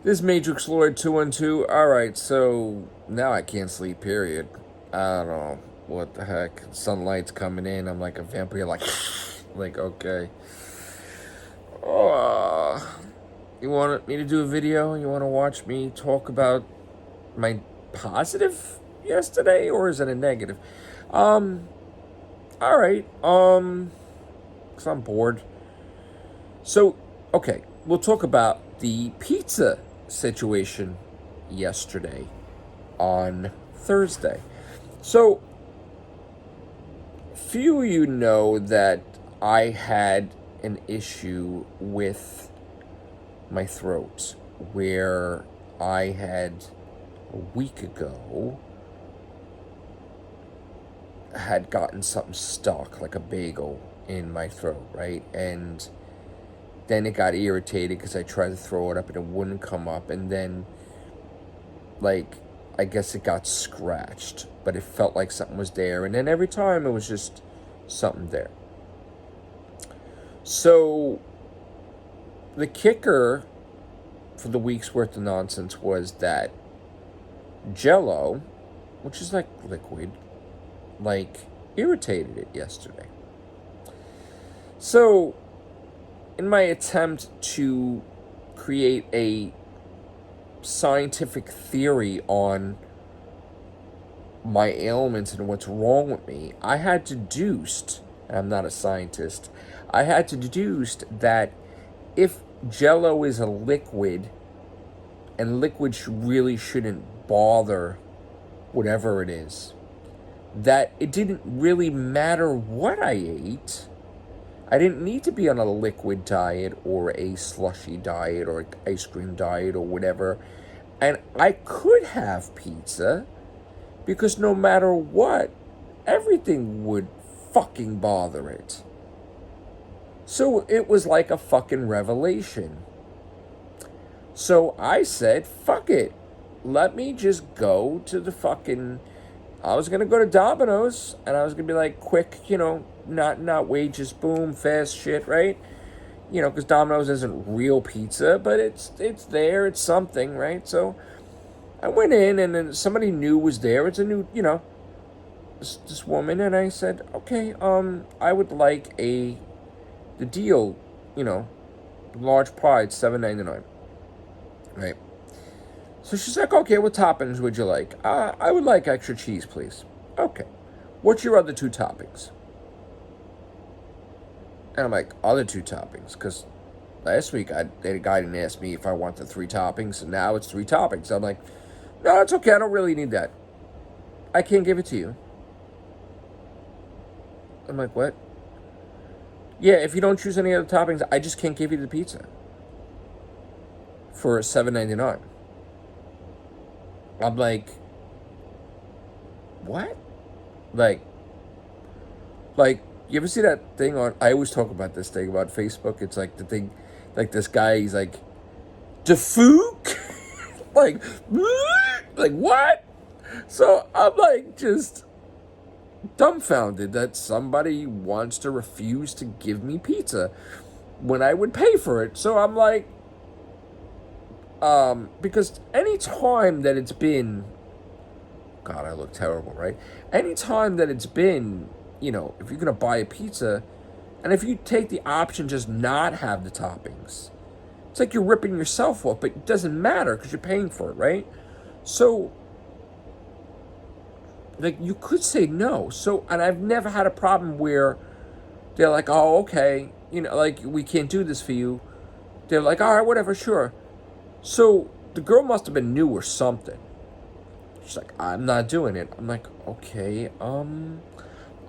This Matrix Lord 212. Alright, so now I can't sleep, period. I don't know. What the heck? Sunlight's coming in. I'm like a vampire, like okay. Oh, you want me to do a video? You want to watch me talk about my positive yesterday, or is it a negative? Alright, because I'm bored. So, okay, we'll talk about the pizza situation yesterday on Thursday. So, few of you know that I had an issue with my throat where I had a week ago had gotten something stuck, like a bagel, in my throat, right? And then it got irritated because I tried to throw it up and it wouldn't come up. And then, like, I guess it got scratched, but it felt like something was there. And then every time it was just something there. So, the kicker for the week's worth of nonsense was that Jello, which is like liquid, like irritated it yesterday. So, in my attempt to create a scientific theory on my ailments and what's wrong with me, I had deduced, and I'm not a scientist, I had deduced that if Jello is a liquid, and liquid really shouldn't bother whatever it is, that it didn't really matter what I ate. I didn't need to be on a liquid diet or a slushy diet or ice cream diet or whatever. And I could have pizza because no matter what, everything would fucking bother it. So it was like a fucking revelation. So I said, fuck it. Let me just go to the fucking... I was going to go to Domino's, and I was going to be like, quick, not wages, boom, fast shit, right? Because Domino's isn't real pizza, but it's there, it's something, right? So I went in, and then somebody new was there. It's a new, this woman, and I said, okay, I would like the deal, large pie, it's $7.99, right? So she's like, okay, what toppings would you like? I would like extra cheese, please. Okay. What's your other two toppings? And I'm like, other two toppings? Because last week, the guy didn't ask me if I wanted 3 toppings, and now it's 3 toppings. I'm like, no, it's okay. I don't really need that. I can't give it to you. I'm like, what? Yeah, if you don't choose any other toppings, I just can't give you the pizza for $7.99. I'm like, what? Like, you ever see that thing on, I always talk about this thing about Facebook. It's like the thing, like this guy, he's like, Defook? like what? So I'm like, just dumbfounded that somebody wants to refuse to give me pizza when I would pay for it. So I'm like, because any time that it's been, God, I look terrible, right? Any time that it's been, if you're going to buy a pizza, and if you take the option just not have the toppings, it's like you're ripping yourself off, but it doesn't matter because you're paying for it, right? So, like, you could say no. So, and I've never had a problem where they're like, oh, okay, like, we can't do this for you. They're like, all right, whatever, sure. So the girl must have been new or something. She's like, I'm not doing it. I'm like, okay,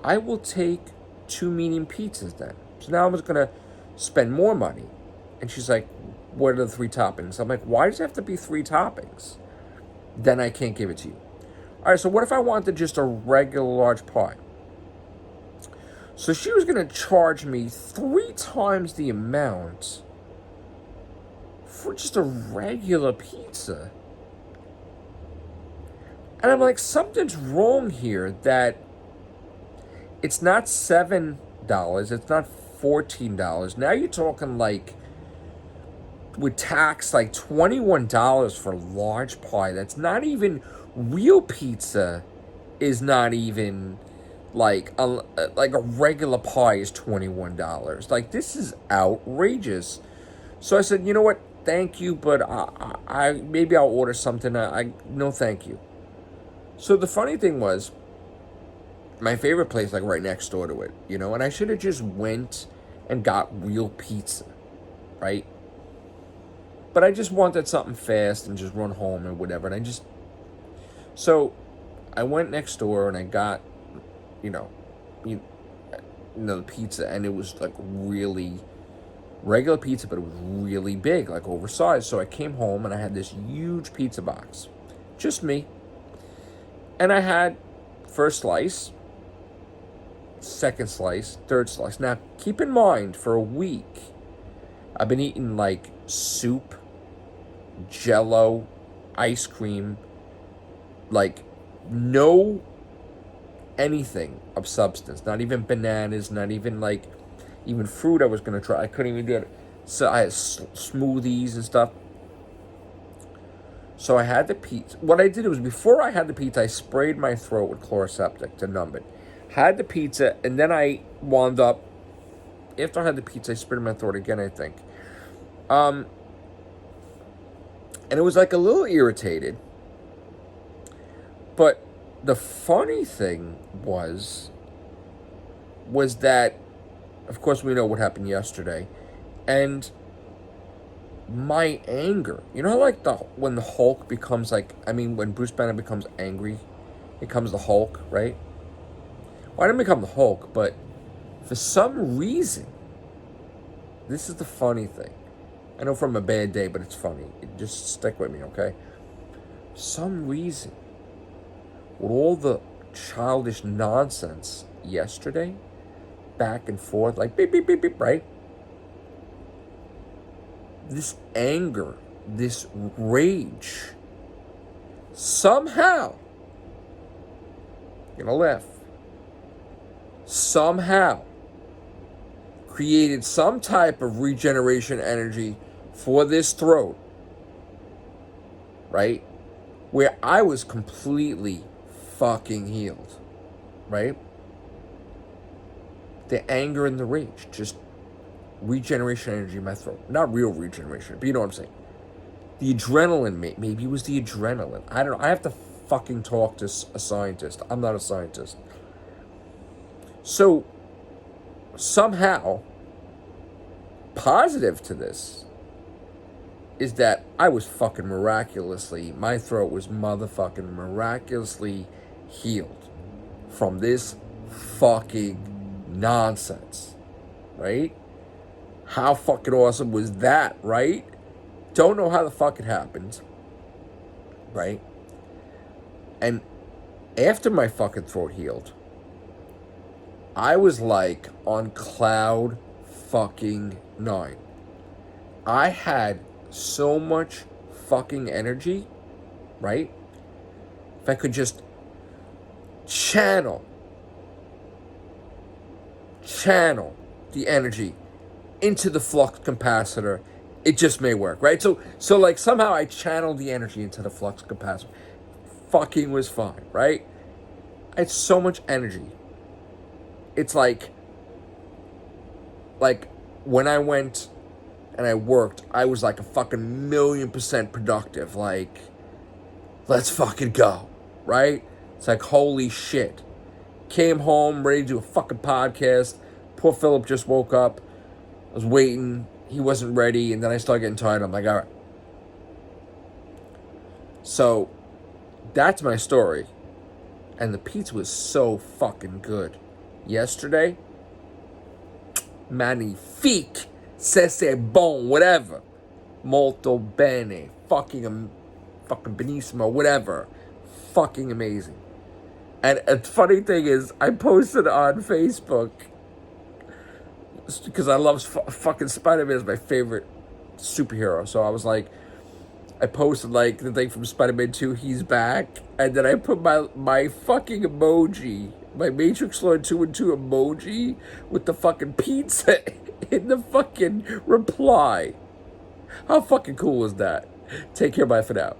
I will take 2 medium pizzas then. So now I'm just going to spend more money. And she's like, what are the 3 toppings? I'm like, why does it have to be 3 toppings? Then I can't give it to you. All right, so what if I wanted just a regular large pie? So she was going to charge me 3 times the amount for just a regular pizza. And I'm like, something's wrong here, that it's not $7, it's not $14. Now you're talking like with tax, like $21 for a large pie. That's not even real pizza. Is not even like a regular pie is $21. Like, this is outrageous. So I said, you know what? Thank you, but I maybe I'll order something. No, thank you. So the funny thing was, my favorite place, like right next door to it, and I should have just went and got real pizza, right? But I just wanted something fast and just run home or whatever. And so I went next door and I got, the pizza, and it was like really regular pizza, but it was really big, like oversized. So I came home and I had this huge pizza box, just me. And I had first slice, second slice, third slice. Now, keep in mind, for a week, I've been eating like soup, Jello, ice cream, like no anything of substance, not even bananas, not even like even fruit I was going to try. I couldn't even do it. So I had smoothies and stuff. So I had the pizza. What I did was, before I had the pizza, I sprayed my throat with Chloraseptic to numb it. Had the pizza, and then I wound up, after I had the pizza, I sprayed my throat again, I think. And it was like a little irritated. But the funny thing was that, of course, we know what happened yesterday. And my anger, how like when the Hulk becomes when Bruce Banner becomes angry, it becomes the Hulk, right? Well, I didn't become the Hulk, but for some reason, this is the funny thing. I know from a bad day, but it's funny. Just stick with me, okay? For some reason, with all the childish nonsense yesterday, back and forth, like beep, beep, beep, beep, right? This anger, this rage, somehow, you're gonna laugh, somehow created some type of regeneration energy for this throat, right? Where I was completely fucking healed, right? The anger and the rage, just regeneration energy in my throat. Not real regeneration, but you know what I'm saying. The adrenaline, maybe it was the adrenaline. I don't know. I have to fucking talk to a scientist. I'm not a scientist. So, somehow, positive to this is that I was fucking my throat was motherfucking miraculously healed from this fucking nonsense, right? How fucking awesome was that, right? Don't know how the fuck it happened, right? And after my fucking throat healed, I was like on cloud fucking 9. I had so much fucking energy, right? If I could just channel the energy into the flux capacitor, it just may work, right? So like somehow I channeled the energy into the flux capacitor. Fucking was fine, right? I had so much energy. It's like when I went and I worked, I was like a fucking 1,000,000% productive. Like, let's fucking go, right? It's like, holy shit. Came home, ready to do a fucking podcast. Poor Philip just woke up. I was waiting. He wasn't ready. And then I started getting tired. I'm like, all right. So, that's my story. And the pizza was so fucking good. Yesterday, magnifique, c'est bon, whatever. Molto bene. Fucking benissimo, whatever. Fucking amazing. And a funny thing is, I posted on Facebook, because I love fucking Spider-Man is my favorite superhero. So I was like, I posted like the thing from Spider-Man 2, he's back. And then I put my fucking emoji, my Matrix Lord 2 and 2 emoji with the fucking pizza in the fucking reply. How fucking cool is that? Take care, bye for now.